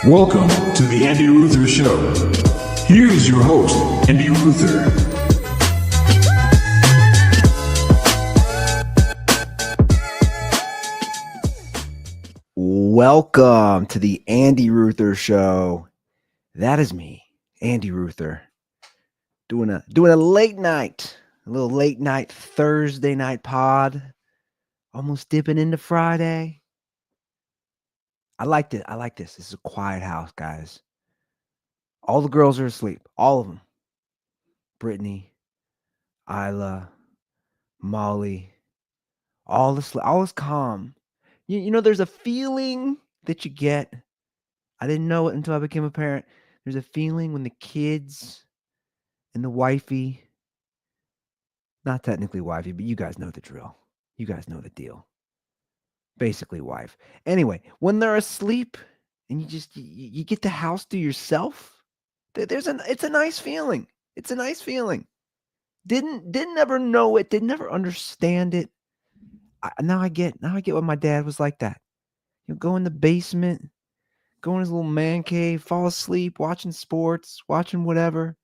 Welcome to the Andy Ruther Show. Here is your host, Andy Ruther. Welcome to the Andy Ruther Show. That is me, Andy Ruther, doing a late night, a little late night Thursday night pod. Almost dipping into Friday. I like it. I like this. This is a quiet house, guys. All the girls are asleep. All of them. Brittany, Isla, Molly, all is calm. You know, there's a feeling that you get. I didn't know it until I became a parent. There's a feeling when the kids and the wifey, not technically wifey, but you guys know the drill. You guys know the deal. Basically wife. Anyway, when they're asleep and you get the house to yourself, it's a nice feeling. It's a nice feeling. Didn't ever know it, didn't ever understand it. Now I get why my dad was like that. You go in the basement, go in his little man cave, fall asleep, watching sports, watching whatever,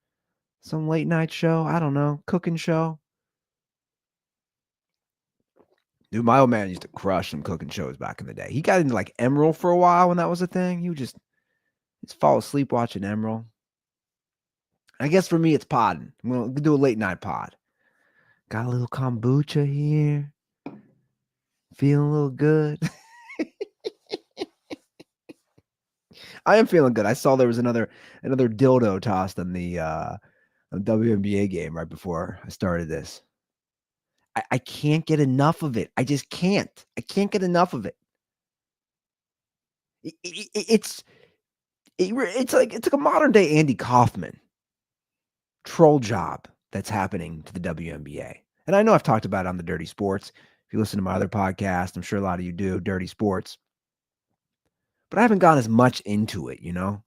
some late night show, I don't know, cooking show. Dude, my old man used to crush some cooking shows back in the day. He got into like Emerald for a while when that was a thing. He would just fall asleep watching Emerald. I guess for me, it's podding. We'll do a late night pod. Got a little kombucha here. Feeling a little good. I am feeling good. I saw there was another dildo tossed on the WNBA game right before I started this. I can't get enough of it. I just can't. I can't get enough of it. It's like a modern day Andy Kaufman troll job that's happening to the WNBA. And I know I've talked about it on the Dirty Sports. If you listen to my other podcast, I'm sure a lot of you do, Dirty Sports. But I haven't gone as much into it, you know?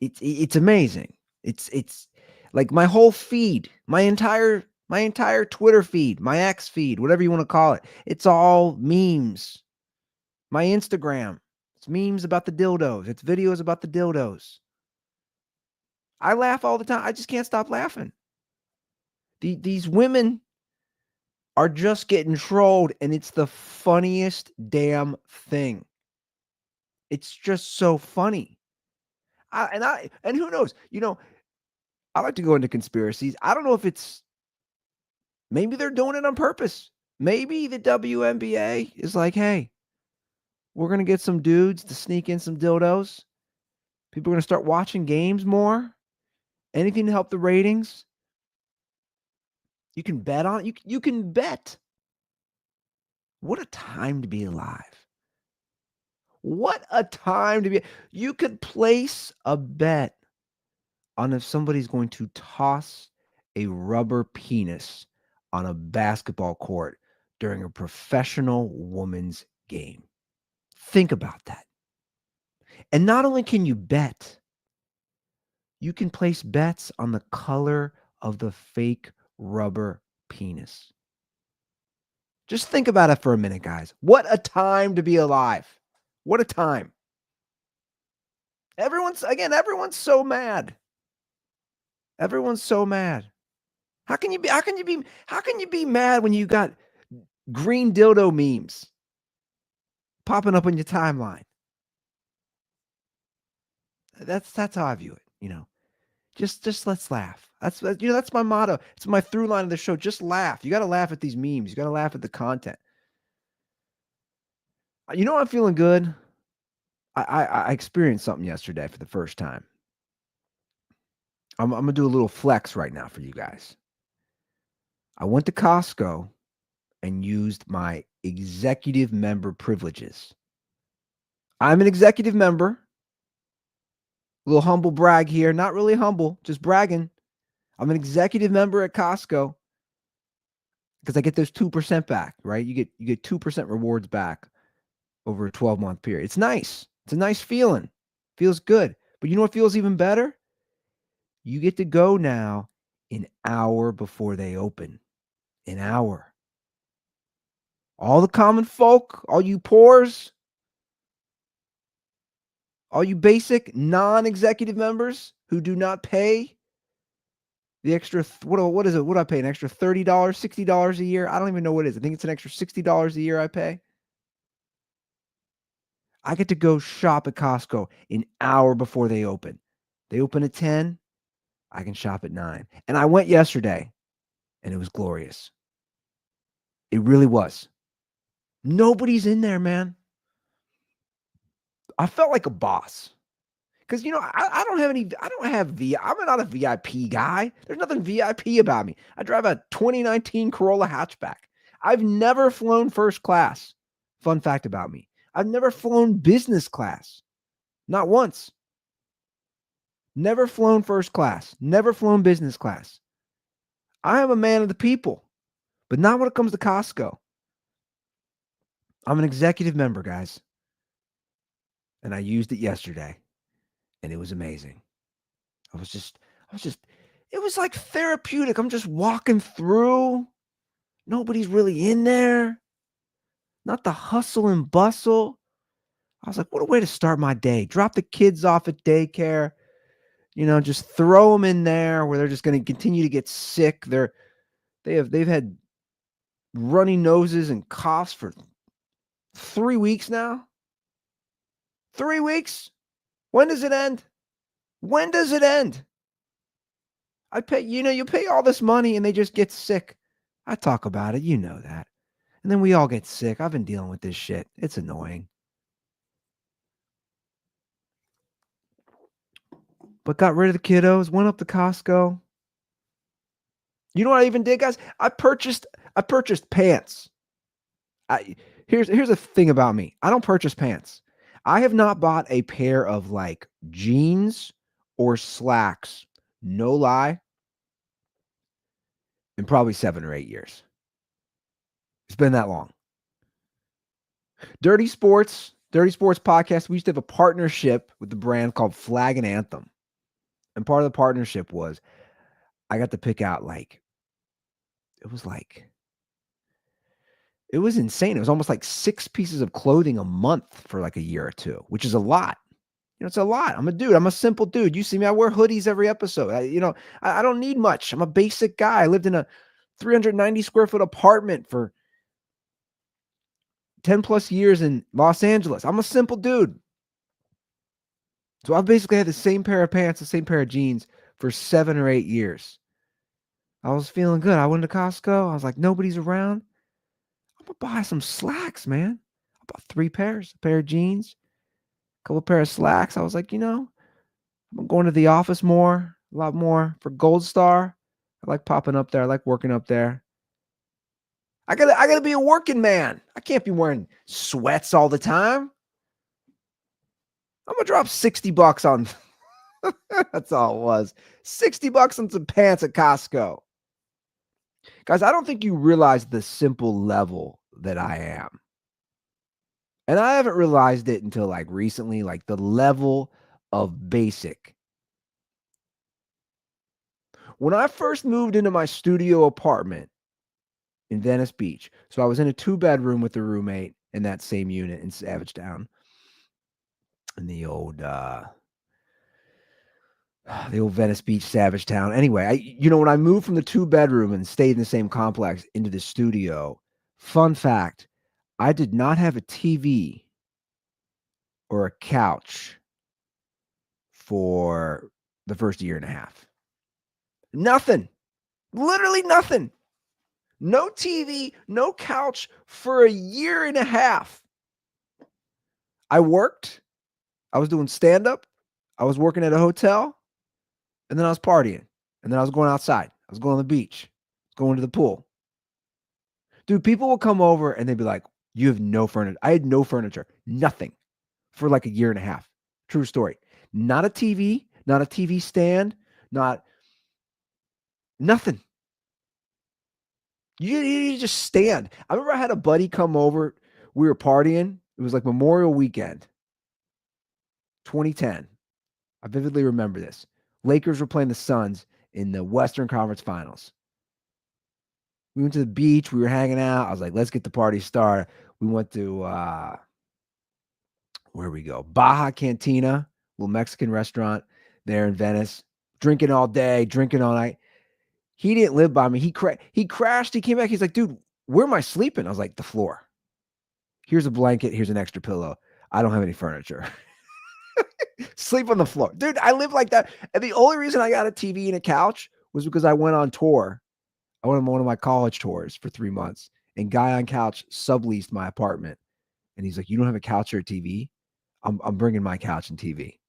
It's amazing. It's like my whole feed, my entire Twitter feed, my X feed, whatever you want to call it. It's all memes. My Instagram, it's memes about the dildos. It's videos about the dildos. I laugh all the time. I just can't stop laughing. These women are just getting trolled, and it's the funniest damn thing. It's just so funny. And who knows? You know, I like to go into conspiracies. I don't know if maybe they're doing it on purpose. Maybe the WNBA is like, hey, we're going to get some dudes to sneak in some dildos. People are going to start watching games more. Anything to help the ratings. You can bet on it. You can bet. What a time to be alive. What a time to be. You could place a bet on if somebody's going to toss a rubber penis on a basketball court during a professional women's game. Think about that. And not only can you bet, you can place bets on the color of the fake rubber penis. Just think about it for a minute, guys. What a time to be alive. What a time. Everyone's so mad. Everyone's so mad. How can you be mad when you got green dildo memes popping up on your timeline? That's how I view it, you know. Just let's laugh. That's my motto. It's my through line of the show. Just laugh. You got to laugh at these memes. You got to laugh at the content. You know, I'm feeling good. I experienced something yesterday for the first time. I'm going to do a little flex right now for you guys. I went to Costco and used my executive member privileges. I'm an executive member. A little humble brag here. Not really humble, just bragging. I'm an executive member at Costco because I get those 2% back, right? You get 2% rewards back over a 12-month period. It's nice. It's a nice feeling. Feels good. But you know what feels even better? You get to go now an hour before they open. An hour. All the common folk, all you poors, All you basic non-executive members who do not pay the extra, what is it? What do I pay? An extra $30, $60 a year? I don't even know what it is. I think it's an extra $60 a year I pay. I get to go shop at Costco an hour before they open. They open at 10. I can shop at 9. And I went yesterday, and it was glorious. It really was. Nobody's in there, man. I felt like a boss. Because, I don't have I'm not a VIP guy. There's nothing VIP about me. I drive a 2019 Corolla hatchback. I've never flown first class. Fun fact about me. I've never flown business class. Not once. Never flown first class. Never flown business class. I am a man of the people, but not when it comes to Costco. I'm an executive member, guys. And I used it yesterday. And it was amazing. It was like therapeutic. I'm just walking through. Nobody's really in there. Not the hustle and bustle. I was like, what a way to start my day. Drop the kids off at daycare. Just throw them in there where they're just going to continue to get sick. They've had runny noses and coughs for 3 weeks now. 3 weeks? When does it end? When does it end? I pay, you pay all this money and they just get sick. I talk about it, you know that. And then we all get sick. I've been dealing with this shit. It's annoying. But got rid of the kiddos, went up to Costco. You know what I even did, guys? I purchased pants. Here's the thing about me. I don't purchase pants. I have not bought a pair of like jeans or slacks, no lie, in probably 7 or 8 years. It's been that long. Dirty Sports Podcast. We used to have a partnership with the brand called Flag and Anthem. And part of the partnership was I got to pick out it was insane. It was almost like 6 pieces of clothing a month for like a year or two, which is a lot. It's a lot. I'm a dude. I'm a simple dude. You see me, I wear hoodies every episode. I don't need much. I'm a basic guy. I lived in a 390 square foot apartment for 10 plus years in Los Angeles. I'm a simple dude. So I've basically had the same pair of pants, the same pair of jeans for 7 or 8 years. I was feeling good. I went to Costco. I was like, nobody's around. I'm going to buy some slacks, man. I bought 3 pairs, a pair of jeans, a couple of pair of slacks. I was like, I'm going to the office a lot more for Gold Star. I like popping up there. I like working up there. I gotta be a working man. I can't be wearing sweats all the time. I'm gonna drop $60 on that's all it was. $60 on some pants at Costco. Guys, I don't think you realize the simple level that I am. And I haven't realized it until like recently, like the level of basic. When I first moved into my studio apartment in Venice Beach, so I was in a 2-bedroom with a roommate in that same unit in Savagetown, in the old Venice Beach, Savagetown. Anyway, when I moved from the 2-bedroom and stayed in the same complex into the studio, fun fact, I did not have a TV or a couch for the first year and a half. Nothing. Literally nothing. No TV, no couch for a year and a half. I worked. I was doing stand-up. I was working at a hotel. And then I was partying. And then I was going outside. I was going to the beach. Going to the pool. Dude, people will come over and they'd be like, you have no furniture. I had no furniture. Nothing. For like a year and a half. True story. Not a TV. Not a TV stand. Nothing. You just stand. I remember I had a buddy come over. We were partying. It was like Memorial Weekend. 2010. I vividly remember this. Lakers were playing the Suns in the Western Conference Finals. We went to the beach. We were hanging out. I was like, let's get the party started. We went to, where we go? Baja Cantina, little Mexican restaurant there in Venice. Drinking all day, drinking all night. He didn't live by me. He crashed. He came back. He's like, dude, where am I sleeping? I was like, the floor. Here's a blanket. Here's an extra pillow. I don't have any furniture. Sleep on the floor. Dude, I live like that. And the only reason I got a TV and a couch was because I went on tour. I went on one of my college tours for 3 months. And guy on couch subleased my apartment. And he's like, you don't have a couch or a TV? I'm bringing my couch and TV.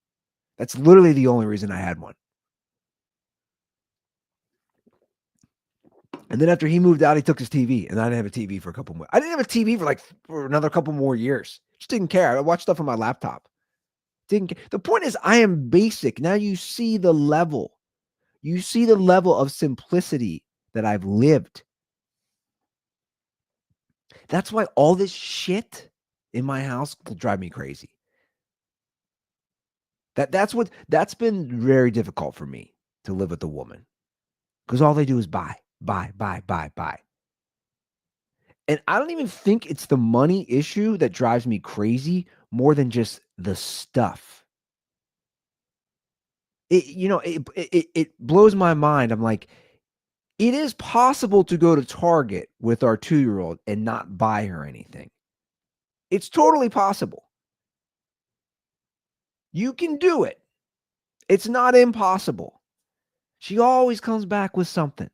That's literally the only reason I had one. And then after he moved out, he took his TV, and I didn't have a TV for a couple more. I didn't have a TV for another couple more years. Just didn't care. I watched stuff on my laptop. Didn't care. The point is, I am basic. Now you see the level. You see the level of simplicity that I've lived. That's why all this shit in my house will drive me crazy. That's been very difficult for me to live with a woman. Because all they do is buy. And I don't even think it's the money issue that drives me crazy more than just the stuff. It blows my mind. I'm like, it is possible to go to Target with our 2-year-old and not buy her anything. It's totally possible. You can do it. It's not impossible. She always comes back with something,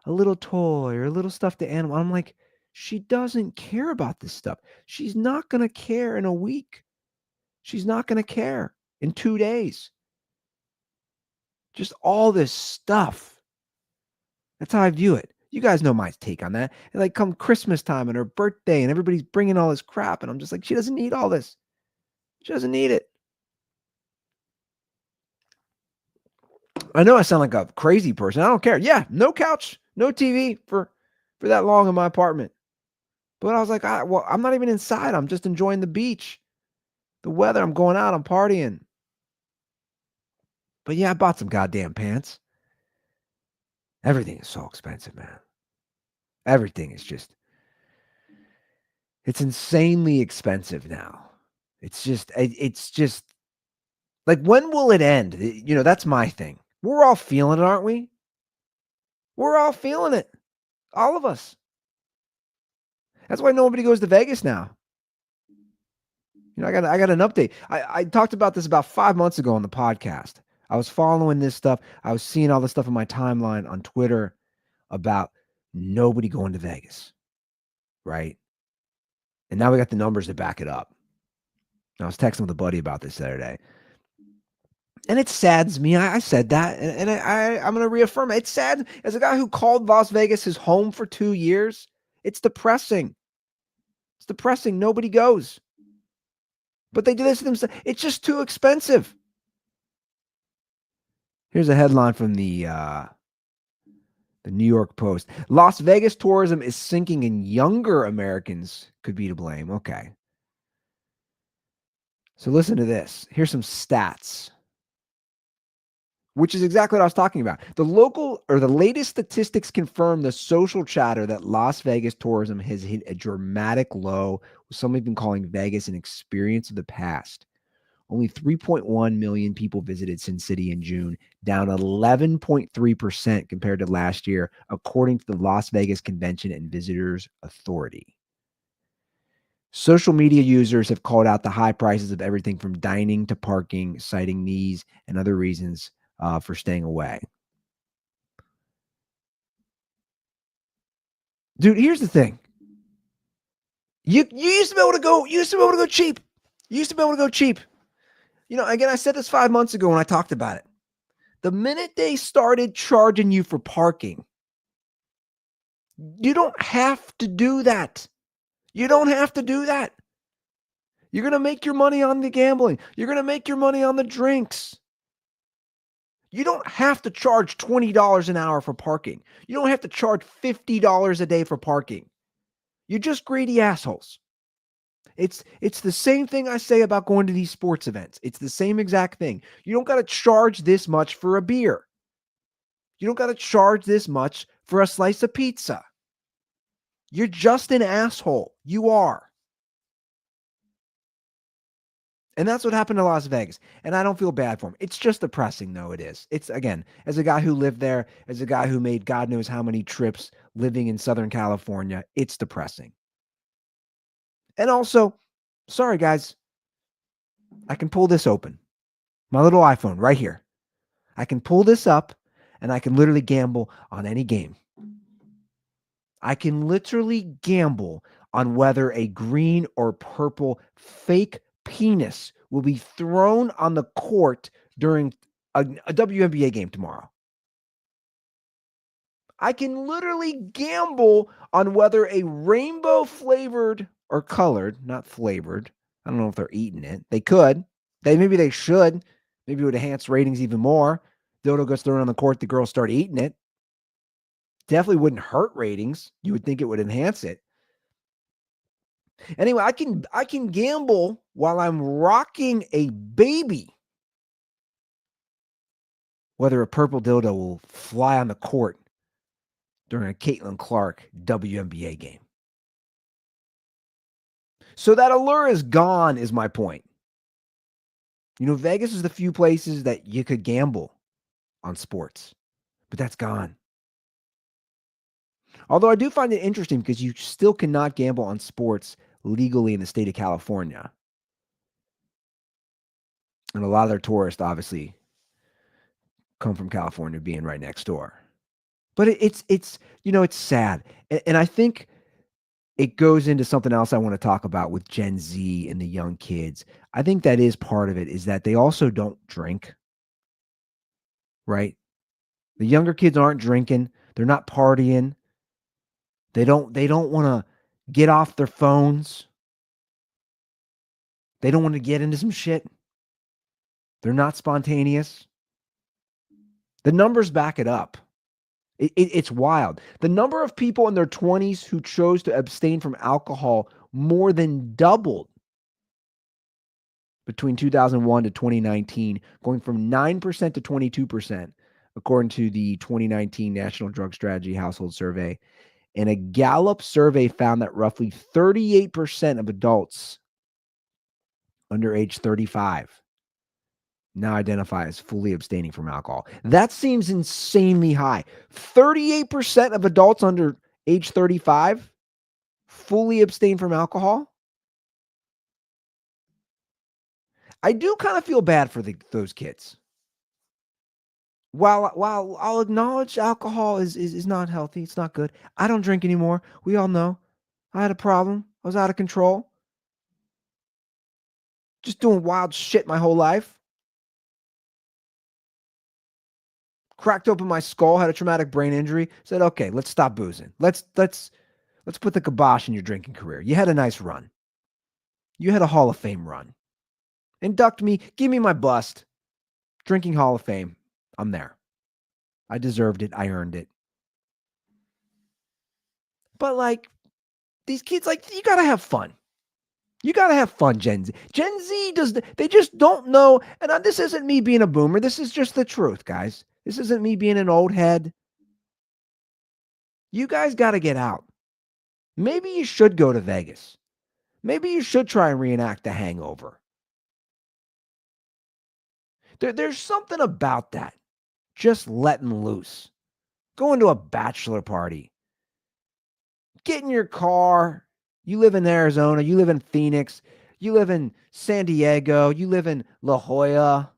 a little toy or a little stuffed animal. I'm like, she doesn't care about this stuff. She's not going to care in a week. She's not going to care in 2 days. Just all this stuff. That's how I view it. You guys know my take on that. And like come Christmas time and her birthday and everybody's bringing all this crap. And I'm just like, she doesn't need all this. She doesn't need it. I know I sound like a crazy person. I don't care. Yeah, no couch, no TV for that long in my apartment. But I was like, I'm not even inside. I'm just enjoying the beach, the weather. I'm going out. I'm partying. But yeah, I bought some goddamn pants. Everything is so expensive, man. Everything is it's insanely expensive now. It's just like, when will it end? That's my thing. We're all feeling it, aren't we? We're all feeling it. All of us. That's why nobody goes to Vegas now. I got an update. I talked about this about 5 months ago on the podcast. I was following this stuff. I was seeing all this stuff in my timeline on Twitter about nobody going to Vegas, right? And now we got the numbers to back it up. I was texting with a buddy about this the other day. And it saddens me. I said that, and I'm going to reaffirm it. It's sad. As a guy who called Las Vegas his home for 2 years, it's depressing. It's depressing. Nobody goes. But they do this to themselves. It's just too expensive. Here's a headline from the New York Post. Las Vegas tourism is sinking and younger Americans could be to blame. Okay. So listen to this. Here's some stats, which is exactly what I was talking about. The latest statistics confirm the social chatter that Las Vegas tourism has hit a dramatic low, with some even calling Vegas an experience of the past. Only 3.1 million people visited Sin City in June, down 11.3% compared to last year, according to the Las Vegas Convention and Visitors Authority. Social media users have called out the high prices of everything from dining to parking, citing these and other reasons for staying away. Dude, here's the thing. You used to be able to go. You used to be able to go cheap. You used to be able to go cheap. Again, I said this 5 months ago when I talked about it. The minute they started charging you for parking, you don't have to do that. You don't have to do that. You're going to make your money on the gambling. You're going to make your money on the drinks. You don't have to charge $20 an hour for parking. You don't have to charge $50 a day for parking. You're just greedy assholes. It's the same thing I say about going to these sports events. It's the same exact thing. You don't got to charge this much for a beer. You don't got to charge this much for a slice of pizza. You're just an asshole. You are. And that's what happened to Las Vegas. And I don't feel bad for him. It's just depressing, though. It is. It's, again, as a guy who lived there, as a guy who made God knows how many trips living in Southern California, it's depressing. And also, sorry, guys, I can pull this open. My little iPhone right here. I can pull this up and I can literally gamble on any game. I can literally gamble on whether a green or purple fake penis will be thrown on the court during a WNBA game tomorrow. I can literally gamble on whether a rainbow flavored or colored, not flavored. I don't know if they're eating it. They could. Maybe they should. Maybe it would enhance ratings even more. Dildo gets thrown on the court, the girls start eating it. Definitely wouldn't hurt ratings. You would think it would enhance it. Anyway, I can gamble while I'm rocking a baby whether a purple dildo will fly on the court during a Caitlin Clark WNBA game. So that allure is gone, is my point. Vegas is the few places that you could gamble on sports, but that's gone. Although I do find it interesting because you still cannot gamble on sports legally in the state of California. And a lot of their tourists obviously come from California being right next door. But it's sad. And I think it goes into something else I want to talk about with Gen Z and the young kids. I think that is part of it, is that they also don't drink, right? The younger kids aren't drinking. They're not partying. They don't want to get off their phones. They don't want to get into some shit. They're not spontaneous. The numbers back it up. It's wild. The number of people in their 20s who chose to abstain from alcohol more than doubled between 2001 to 2019, going from 9% to 22%, according to the 2019 National Drug Strategy Household Survey. And a Gallup survey found that roughly 38% of adults under age 35 now identify as fully abstaining from alcohol. That seems insanely high. 38% of adults under age 35 fully abstain from alcohol. I do kind of feel bad for those kids. While I'll acknowledge alcohol is not healthy, it's not good. I don't drink anymore. We all know. I had a problem. I was out of control. Just doing wild shit my whole life. Cracked open my skull, had a traumatic brain injury, said, okay, let's stop boozing. Let's put the kibosh in your drinking career. You had a nice run. You had a Hall of Fame run. Induct me, give me my bust. Drinking Hall of Fame. I'm there. I deserved it. I earned it. But these kids, you gotta have fun. You got to have fun, Gen Z. Gen Z they just don't know. And this isn't me being a boomer. This is just the truth, guys. This isn't me being an old head. You guys got to get out. Maybe you should go to Vegas. Maybe you should try and reenact The Hangover. There's something about that. Just letting loose. Going to a bachelor party. Get in your car. You live in Arizona. You live in Phoenix. You live in San Diego. You live in La Jolla.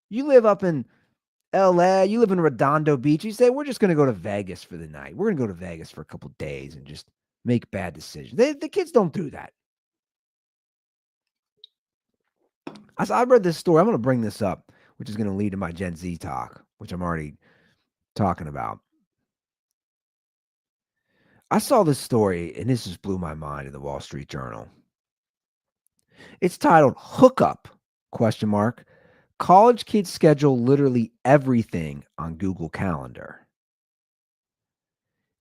You live up in LA. You live in Redondo Beach. You say, we're just going to go to Vegas for the night. We're going to go to Vegas for a couple days and just make bad decisions. The kids don't do that. I read this story. I'm going to bring this up, which is going to lead to my Gen Z talk, which I'm already talking about. I saw this story, and this just blew my mind in the Wall Street Journal. It's titled Hookup, ? College kids schedule literally everything on Google Calendar.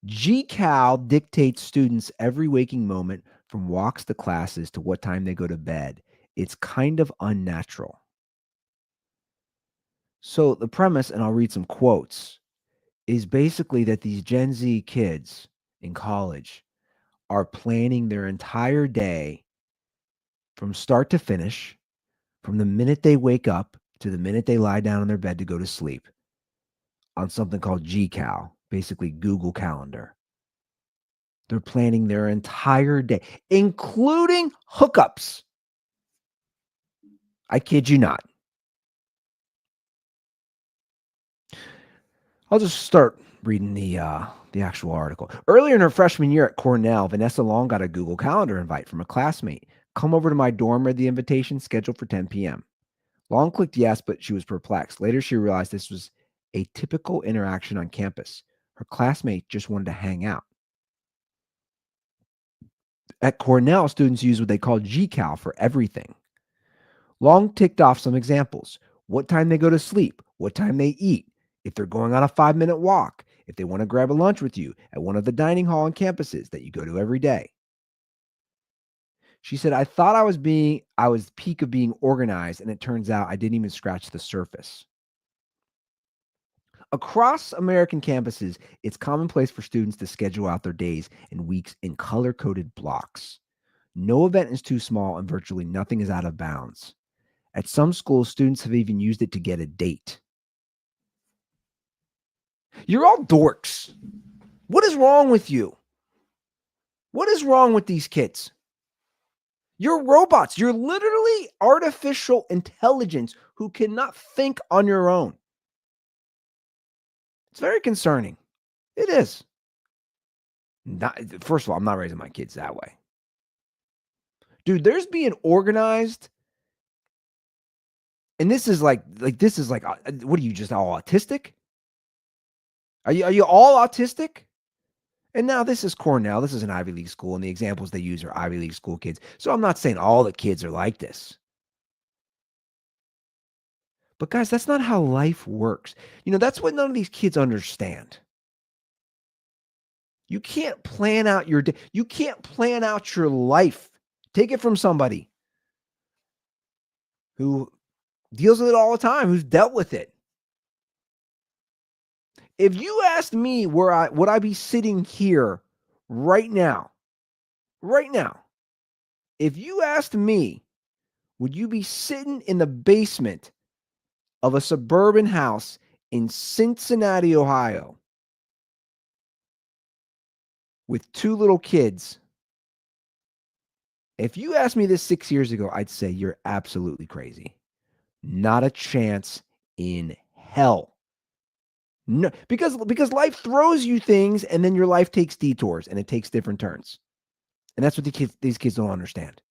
GCal dictates students' every waking moment from walks to classes to what time they go to bed. It's kind of unnatural. So the premise, and I'll read some quotes, is basically that these Gen Z kids in college are planning their entire day from start to finish, from the minute they wake up to the minute they lie down in their bed to go to sleep, on something called GCal, basically Google Calendar. They're planning their entire day, including hookups. I kid you not. I'll just start reading the actual article. Earlier in her freshman year at Cornell, Vanessa Long got a Google Calendar invite from a classmate. Come over to my dorm, read the invitation, scheduled for 10 p.m. Long clicked yes, but she was perplexed. Later, she realized this was a typical interaction on campus. Her classmate just wanted to hang out. At Cornell, students use what they call GCal for everything. Long ticked off some examples: what time they go to sleep, what time they eat, if they're going on a 5-minute walk, if they want to grab a lunch with you at one of the dining hall on campuses that you go to every day. She said, I thought I was peak of being organized, and it turns out I didn't even scratch the surface. Across American campuses, it's commonplace for students to schedule out their days and weeks in color-coded blocks. No event is too small and virtually nothing is out of bounds. At some schools, students have even used it to get a date. You're all dorks. What is wrong with you? What is wrong with these kids? You're robots. You're literally artificial intelligence who cannot think on your own. It's very concerning. It is. First of all, I'm not raising my kids that way. Dude, there's being organized. And this is like what are you, just all autistic? Are you all autistic? And now this is Cornell. This is an Ivy League school, and the examples they use are Ivy League school kids. So I'm not saying all the kids are like this. But guys, that's not how life works. That's what none of these kids understand. You can't plan out your day. You can't plan out your life. Take it from somebody who deals with it all the time, who's dealt with it. If you asked me would I be sitting here right now, if you asked me, would you be sitting in the basement of a suburban house in Cincinnati, Ohio, with 2 little kids? If you asked me this 6 years ago, I'd say you're absolutely crazy. Not a chance in hell. No, because life throws you things, and then your life takes detours and it takes different turns. And that's what these kids don't understand.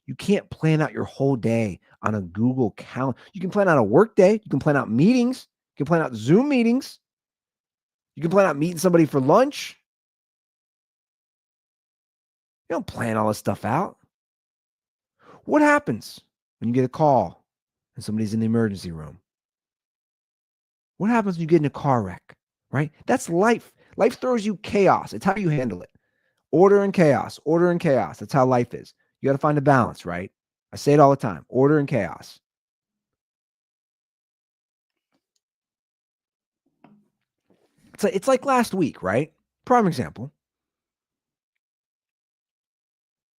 You can't plan out your whole day on a Google Calendar. You can plan out a work day. You can plan out meetings. You can plan out Zoom meetings. You can plan out meeting somebody for lunch. You don't plan all this stuff out. What happens when you get a call and somebody's in the emergency room? What happens when you get in a car wreck, right? That's life. Life throws you chaos. It's how you handle it. Order and chaos. Order and chaos. That's how life is. You got to find a balance, right? I say it all the time. Order and chaos. It's like last week, right? Prime example.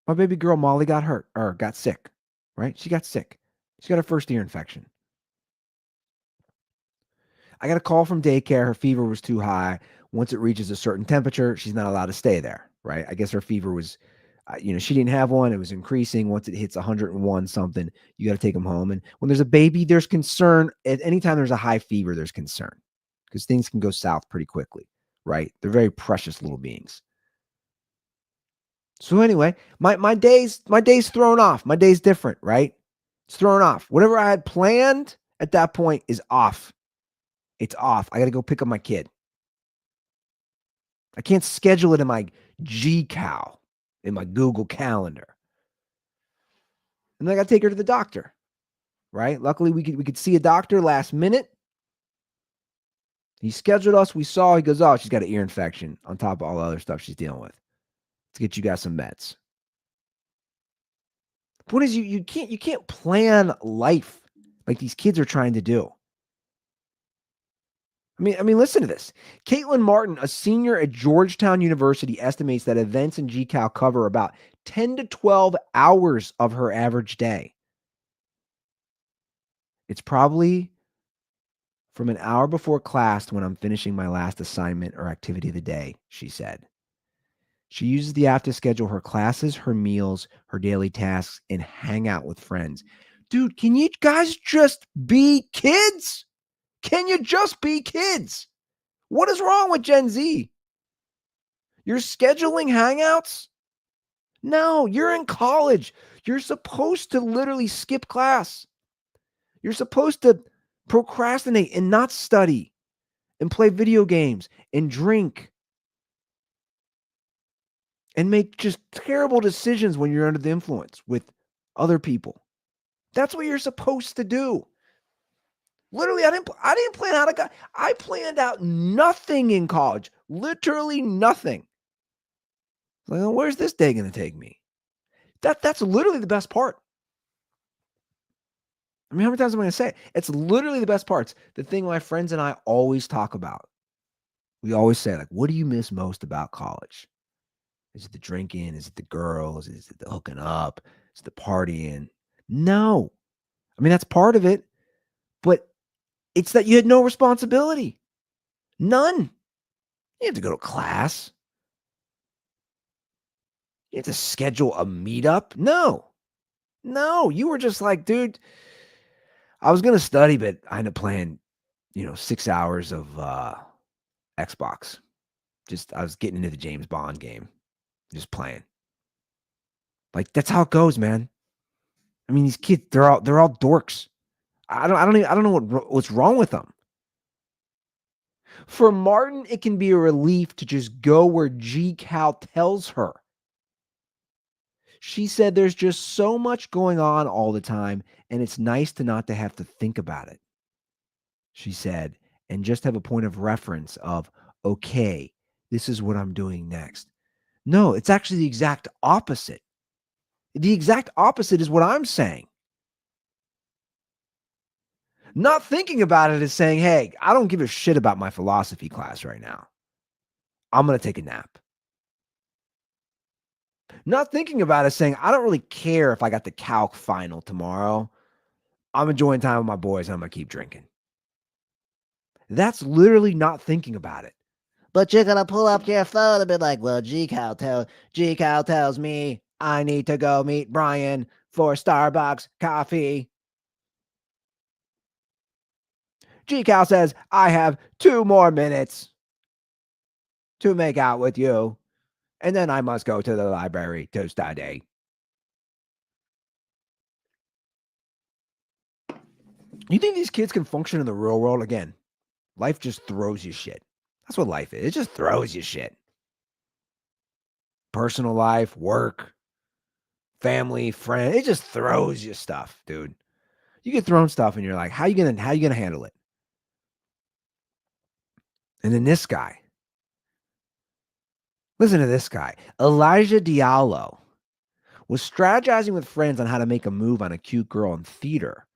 My baby girl Molly got sick, right? She got sick. She got her first ear infection. I got a call from daycare. Her fever was too high. Once it reaches a certain temperature, she's not allowed to stay there, right? I guess her fever was, she didn't have one. It was increasing. Once it hits 101 something, you got to take them home. And when there's a baby, there's concern. At any time there's a high fever, there's concern because things can go south pretty quickly, right? They're very precious little beings. So anyway, my day's thrown off. My day's different, right? It's thrown off. Whatever I had planned at that point is off. It's off. I got to go pick up my kid. I can't schedule it in my GCal, in my Google Calendar. And then I got to take her to the doctor, right? Luckily, we could see a doctor last minute. He scheduled us. We saw. He goes, oh, she's got an ear infection on top of all the other stuff she's dealing with. Let's get you guys some meds. The point is, you can't plan life like these kids are trying to do. I mean, listen to this. Caitlin Martin, a senior at Georgetown University, estimates that events in GCal cover about 10 to 12 hours of her average day. It's probably from an hour before class to when I'm finishing my last assignment or activity of the day, she said. She uses the app to schedule her classes, her meals, her daily tasks, and hang out with friends. Dude, can you guys just be kids? Can you just be kids? What is wrong with Gen Z? You're scheduling hangouts? No, you're in college. You're supposed to literally skip class. You're supposed to procrastinate and not study and play video games and drink and make just terrible decisions when you're under the influence with other people. That's what you're supposed to do. Literally, I didn't plan out I planned out nothing in college. Literally nothing. Like, oh, where's this day going to take me? That's literally the best part. I mean, how many times am I going to say it? It's literally the best parts. The thing my friends and I always talk about. We always say, like, what do you miss most about college? Is it the drinking? Is it the girls? Is it the hooking up? Is it the partying? No. I mean, that's part of it, but it's that you had no responsibility. None. You have to go to class. You have to schedule a meetup. No. No. You were just like, dude, I was going to study, but I ended up playing, 6 hours of Xbox. I was getting into the James Bond game, just playing. Like, that's how it goes, man. I mean, these kids, they're all dorks. I don't know what's wrong with them. For Martin, it can be a relief to just go where GCal tells her. She said there's just so much going on all the time, and it's nice to not to have to think about it. She said, and just have a point of reference of, okay, this is what I'm doing next. No, it's actually the exact opposite. The exact opposite is what I'm saying. Not thinking about it is saying, hey, I don't give a shit about my philosophy class right now. I'm going to take a nap. Not thinking about it saying, I don't really care if I got the calc final tomorrow. I'm enjoying time with my boys and I'm going to keep drinking. That's literally not thinking about it. But you're going to pull up your phone and be like, well, GCal tells me I need to go meet Brian for Starbucks coffee. GCal says I have 2 more minutes to make out with you, and then I must go to the library to study. You think these kids can function in the real world? Again, life just throws you shit. That's what life is. It just throws you shit. Personal life, work, family, friend. It just throws you stuff, dude. You get thrown stuff and you're like, how you gonna handle it? And then this guy. Listen to this guy. Elijah Diallo was strategizing with friends on how to make a move on a cute girl in theater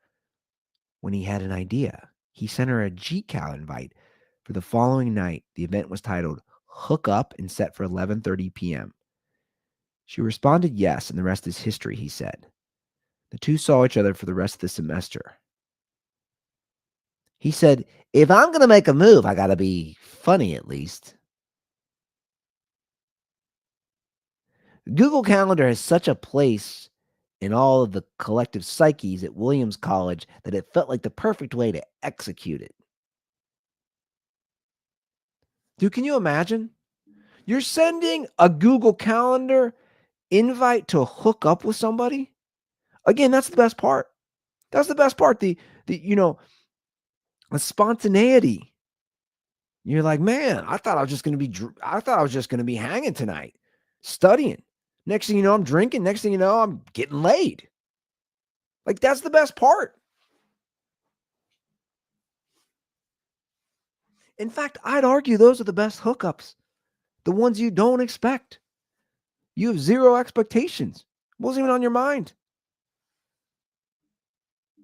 when he had an idea. He sent her a GCal invite for the following night. The event was titled Hook Up and set for 11:30 p.m. She responded yes, and the rest is history, he said. The two saw each other for the rest of the semester. He said, if I'm going to make a move, I got to be funny at least. Google Calendar has such a place in all of the collective psyches at Williams College that it felt like the perfect way to execute it. Dude, can you imagine? You're sending a Google Calendar invite to hook up with somebody? Again, that's the best part. That's the best part. The spontaneity. You're like, man, I thought I was just going to be hanging tonight, studying. Next thing you know, I'm drinking. Next thing you know, I'm getting laid. Like, that's the best part. In fact, I'd argue those are the best hookups. The ones you don't expect. You have zero expectations. It wasn't even on your mind.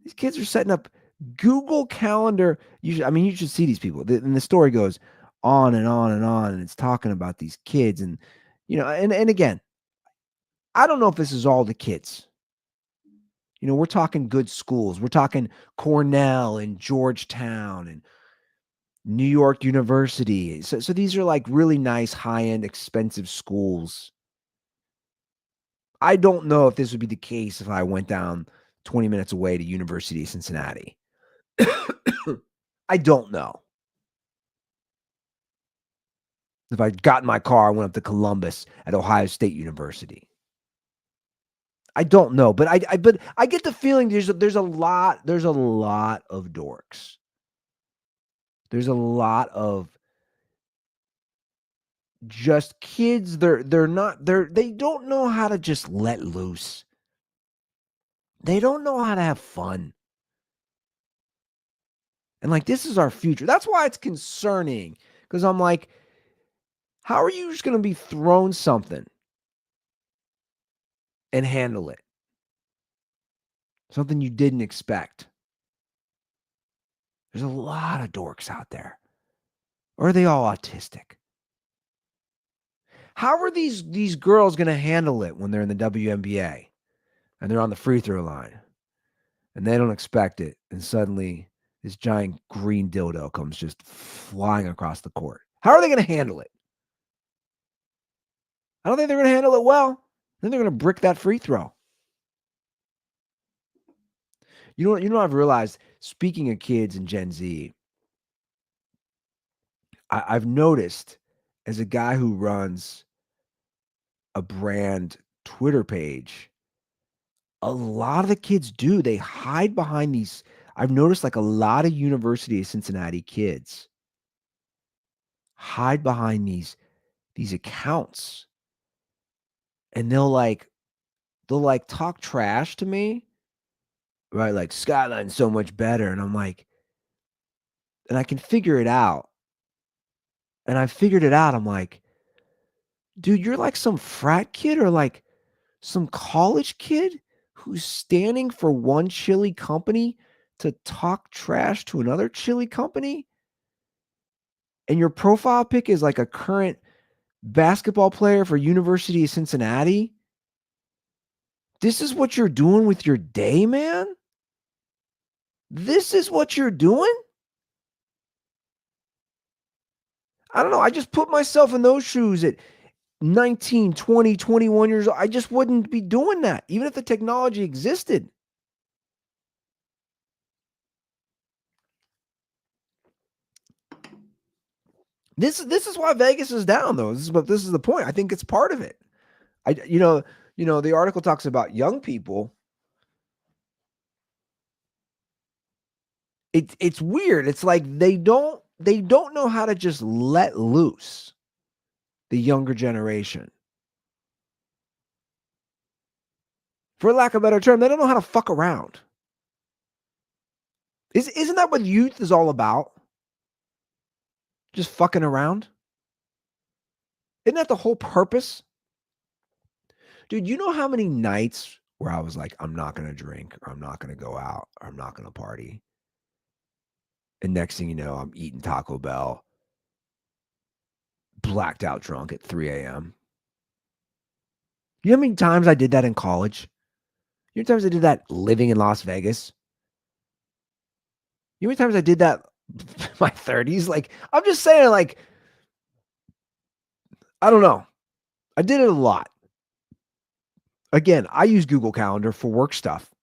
These kids are setting up Google Calendar, you should see these people. And the story goes on and on and on, and it's talking about these kids and, and again, I don't know if this is all the kids. We're talking good schools. We're talking Cornell and Georgetown and New York University. So these are like really nice, high-end, expensive schools. I don't know if this would be the case if I went down 20 minutes away to University of Cincinnati. I don't know. If I got in my car and went up to Columbus at Ohio State University. I don't know, but I get the feeling there's a lot of dorks. There's a lot of just kids. They don't know how to just let loose. They don't know how to have fun. And like this is our future. That's why it's concerning. Because I'm like, how are you just gonna be thrown something and handle it? Something you didn't expect. There's a lot of dorks out there. Or are they all autistic? How are these girls going to handle it when they're in the WNBA and they're on the free throw line and they don't expect it and suddenly this giant green dildo comes just flying across the court? How are they going to handle it? I don't think they're going to handle it well. I think they're going to brick that free throw. I've realized, speaking of kids and Gen Z, I've noticed as a guy who runs a brand Twitter page, a lot of the kids they hide behind these. I've noticed like a lot of University of Cincinnati kids hide behind these accounts and they'll talk trash to me, right? Like Skyline's so much better. And I'm like, and I can figure it out. And I figured it out. I'm like, dude, you're like some frat kid or like some college kid who's standing for one chili company to talk trash to another chili company. And your profile pic is like a current basketball player for University of Cincinnati. This is what you're doing with your day, man? This is what you're doing? I don't know. I just put myself in those shoes at 19, 20, 21 years old. I just wouldn't be doing that, even if the technology existed. This is why Vegas is down, though. This is the point. I think it's part of it. The article talks about young people. It's weird. It's like they don't know how to just let loose. The younger generation, for lack of a better term, they don't know how to fuck around. Isn't that what youth is all about? Just fucking around? Isn't that the whole purpose? Dude, you know how many nights where I was like, I'm not going to drink, or I'm not going to go out, or I'm not going to party. And next thing you know, I'm eating Taco Bell, blacked out drunk at 3 a.m. You know how many times I did that in college? You know how many times I did that living in Las Vegas? You know how many times I did that in my 30s? Like, I'm just saying, like, I don't know. I did it a lot. Again, I use Google Calendar for work stuff.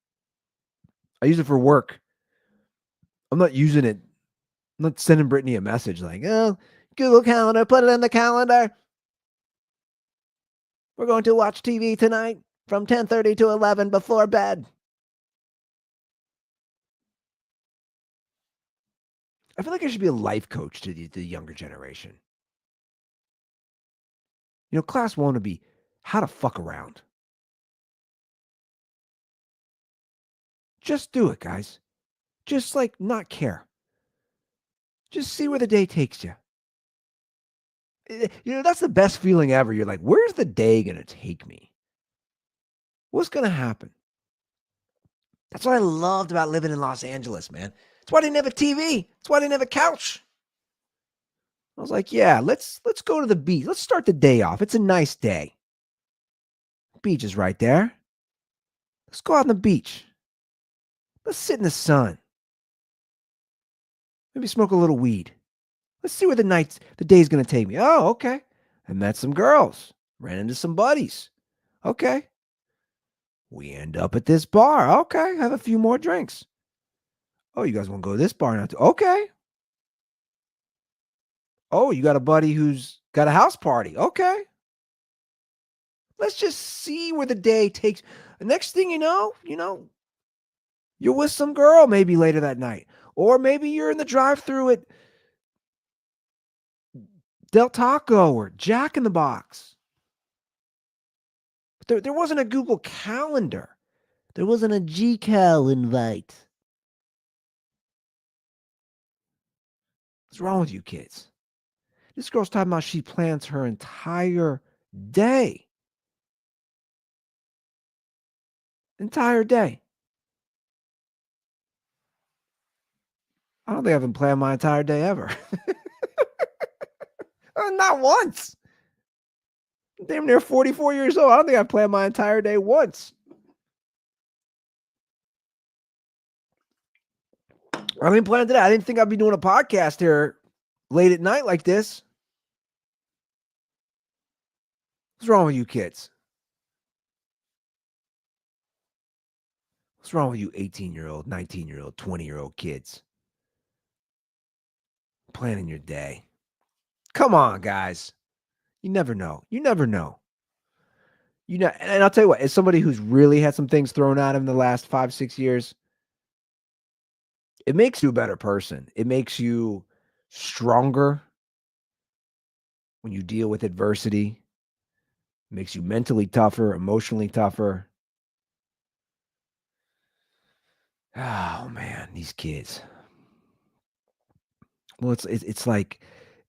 I use it for work. I'm not using it. I'm not sending Brittany a message like, oh, Google Calendar, put it in the calendar. We're going to watch TV tonight from 10:30 to 11 before bed. I feel like I should be a life coach to the younger generation. Class 1 would be how to fuck around. Just do it, guys. Just like not care. Just see where the day takes you. That's the best feeling ever. You're like, where's the day going to take me? What's going to happen? That's what I loved about living in Los Angeles, man. That's why I didn't have a TV. That's why I didn't have a couch. I was like, yeah, let's go to the beach. Let's start the day off. It's a nice day. Beach is right there. Let's go out on the beach. Let's sit in the sun. Maybe smoke a little weed. Let's see where the day's gonna take me. Oh, okay. I met some girls. Ran into some buddies. Okay. We end up at this bar. Okay. Have a few more drinks. Oh, you guys want to go to this bar now? Okay. Oh, you got a buddy who's got a house party. Okay. Let's just see where the day takes. The next thing you know, you're with some girl maybe later that night. Or maybe you're in the drive-thru at Del Taco or Jack in the Box. But there wasn't a Google Calendar. There wasn't a GCal invite. What's wrong with you kids? This girl's talking about she plans her entire day. Entire day. I don't think I haven't planned my entire day ever. Not once. Damn near 44 years old. I don't think I planned my entire day once. I didn't plan today. I didn't think I'd be doing a podcast here late at night like this. What's wrong with you kids? What's wrong with you 18-year-old, 19-year-old, 20-year-old kids? Planning your day. Come on, guys. You never know. You never know. And I'll tell you what, as somebody who's really had some things thrown at him in the last 5-6 years, it makes you a better person. It makes you stronger when you deal with adversity. It makes you mentally tougher, emotionally tougher. Oh man, these kids. Well, it's like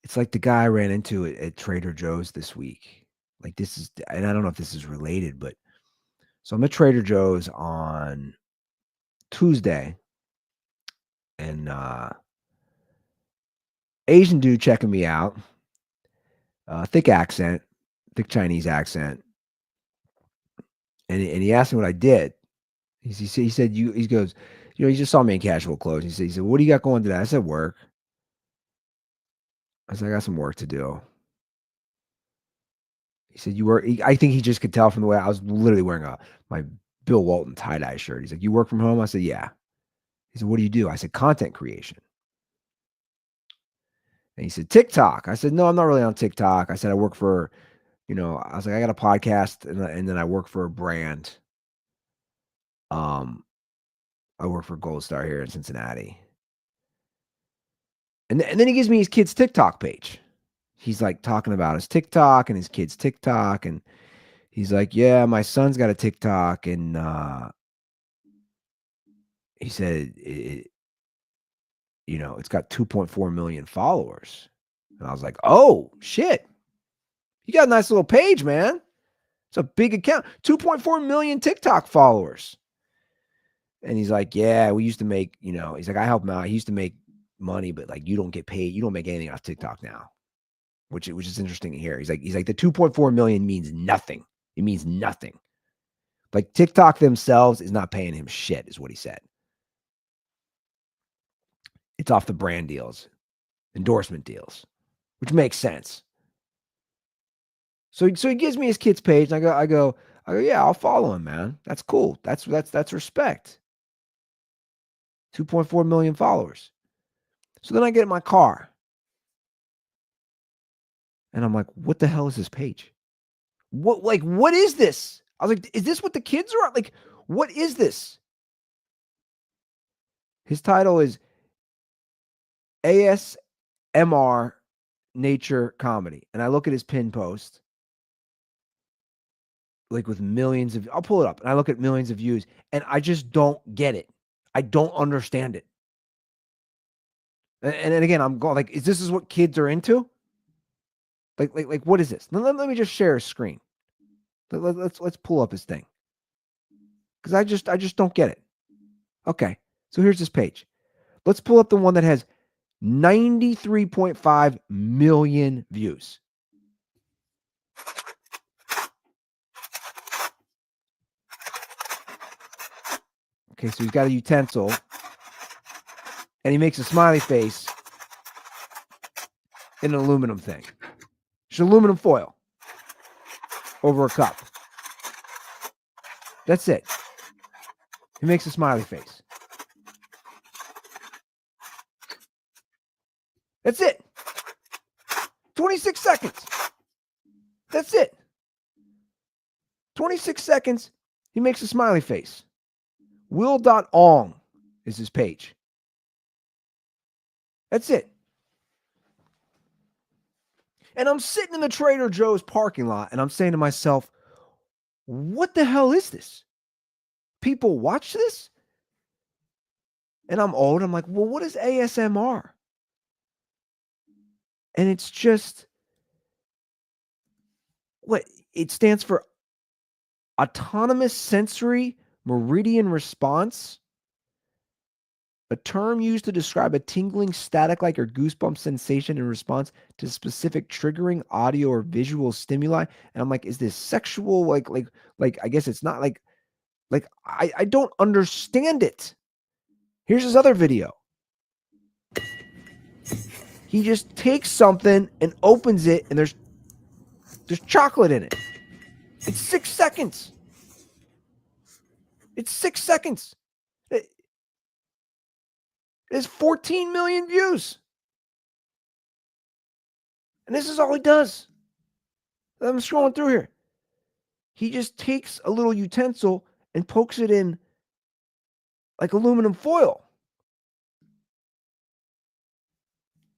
the guy I ran into at Trader Joe's this week. Like this is, and I don't know if this is related, but so I'm at Trader Joe's on Tuesday, and Asian dude checking me out, thick accent, thick Chinese accent, and he asked me what I did. He said he goes, he just saw me in casual clothes. He said, what do you got going today? I said, work. I said, I got some work to do. He said, you work. I think he just could tell from the way I was literally wearing my Bill Walton tie-dye shirt. He's like, you work from home? I said, yeah. He said, what do you do? I said, content creation. And he said, TikTok. I said, no, I'm not really on TikTok. I said, I work for, I was like, I got a podcast and then I work for a brand. I work for Gold Star here in Cincinnati. And then he gives me his kid's TikTok page. He's like talking about his TikTok and his kid's TikTok. And he's like, yeah, my son's got a TikTok. And he said, it's got 2.4 million followers. And I was like, oh, shit. You got a nice little page, man. It's a big account. 2.4 million TikTok followers. And he's like, yeah, we used to make, he's like, I help him out. He used to make money, but like, you don't get paid. You don't make anything off TikTok now, which is interesting to hear. He's like, the 2.4 million means nothing. It means nothing. Like TikTok themselves is not paying him shit, is what he said. It's off the brand deals, endorsement deals, which makes sense. So he gives me his kid's page, and I go, yeah, I'll follow him, man. That's cool. That's respect. 2.4 million followers. So then I get in my car, and I'm like, what the hell is this page? What is this? I was like, is this what the kids are? Like, what is this? His title is ASMR Nature Comedy. And I look at his pin post, like with millions of, I'll pull it up, and I look at millions of views, and I just don't get it. I don't understand it. And again, I'm going like, is this what kids are into? Like what is this? Let me just share a screen. Let's pull up his thing. Because I just don't get it. Okay. So here's this page. Let's pull up the one that has 93.5 million views. Okay, so he's got a utensil, and he makes a smiley face in an aluminum thing. It's aluminum foil over a cup. That's it. He makes a smiley face. That's it. 26 seconds. That's it. 26 seconds. He makes a smiley face. Will.ong is his page. That's it. And I'm sitting in the Trader Joe's parking lot and I'm saying to myself, what the hell is this? People watch this? And I'm old. I'm like, well, what is ASMR? And it's just, what? It stands for Autonomous Sensory Meridian Response, a term used to describe a tingling, static-like, or goosebump sensation in response to specific triggering audio or visual stimuli. And I'm like, is this sexual? Like, I guess it's not like I don't understand it. Here's his other video. He just takes something and opens it, and there's chocolate in it. It's 6 seconds. It's 6 seconds. It has 14 million views. And this is all he does. I'm scrolling through here. He just takes a little utensil and pokes it in like aluminum foil.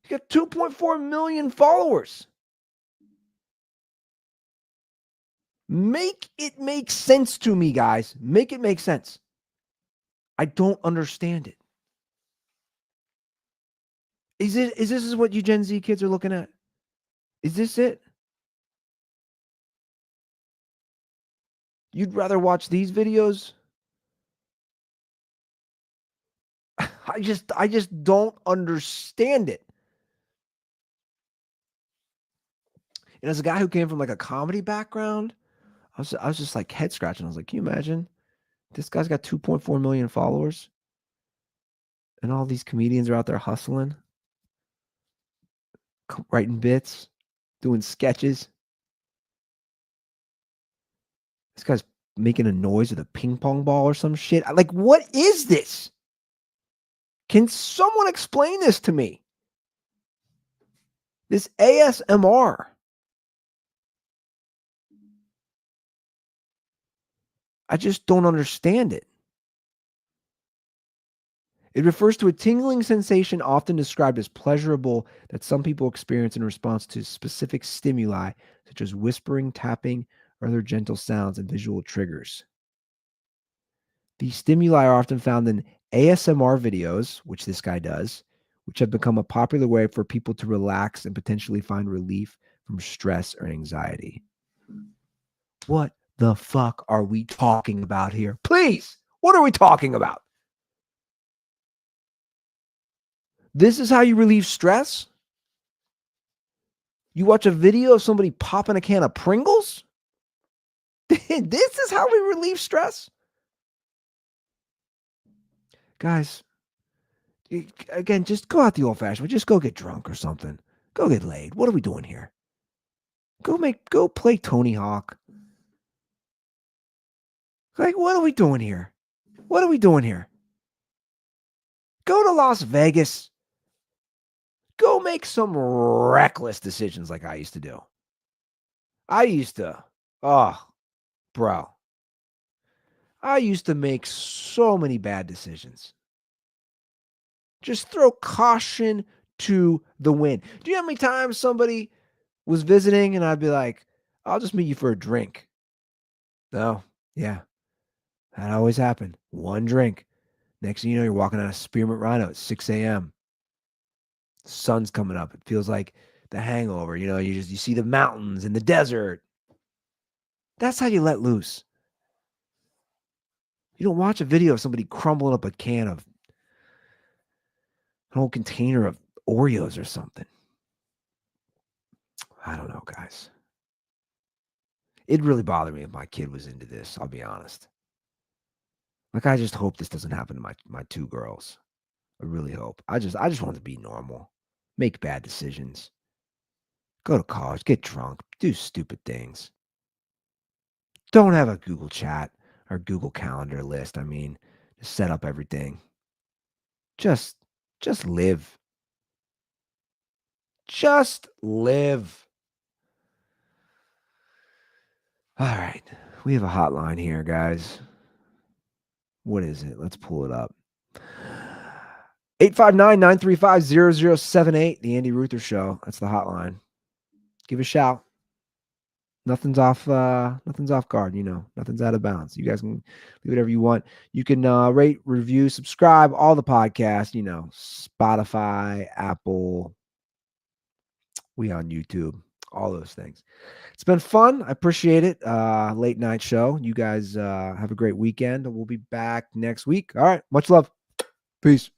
He's got 2.4 million followers. Make it make sense to me, guys. Make it make sense. I don't understand it. Is this what you Gen Z kids are looking at? Is this it? You'd rather watch these videos? I just don't understand it. And as a guy who came from like a comedy background, I was just like head scratching. I was like, can you imagine? This guy's got 2.4 million followers. And all these comedians are out there hustling, writing bits, doing sketches. This guy's making a noise with a ping pong ball or some shit. Like, what is this? Can someone explain this to me? This ASMR. I just don't understand it. It refers to a tingling sensation often described as pleasurable that some people experience in response to specific stimuli, such as whispering, tapping, or other gentle sounds and visual triggers. These stimuli are often found in ASMR videos, which this guy does, which have become a popular way for people to relax and potentially find relief from stress or anxiety. What the fuck are we talking about here? Please, what are we talking about? This is how you relieve stress? You watch a video of somebody popping a can of Pringles? This is how we relieve stress? Guys, again, just go out the old-fashioned way. Just go get drunk or something. Go get laid. What are we doing here? Go play Tony Hawk. Like, what are we doing here? What are we doing here? Go to Las Vegas. Go make some reckless decisions like I used to do. Oh, bro. I used to make so many bad decisions. Just throw caution to the wind. Do you know how many times somebody was visiting and I'd be like, I'll just meet you for a drink? No, yeah, that always happened. One drink. Next thing you know, you're walking out of Spearmint Rhino at 6 a.m. The sun's coming up. It feels like The Hangover. You know, you see the mountains and the desert. That's how you let loose. You don't watch a video of somebody crumbling up a can of whole container of Oreos or something. I don't know, guys. It'd really bother me if my kid was into this, I'll be honest. Like, I just hope this doesn't happen to my two girls. I really hope. I just want to be normal. Make bad decisions. Go to college, get drunk, do stupid things. Don't have a Google chat or Google Calendar list. I mean, just set up everything. Just just live. Just live. All right. We have a hotline here, guys. What is it? Let's pull it up. 859-935-0078, the Andy Ruther Show. That's the hotline. Give a shout. Nothing's off guard, nothing's out of bounds. You guys can do whatever you want. You can rate, review, subscribe, all the podcasts, Spotify, Apple, we on YouTube, all those things. It's been fun. I appreciate it. Late night show. You guys have a great weekend. We'll be back next week. All right. Much love. Peace.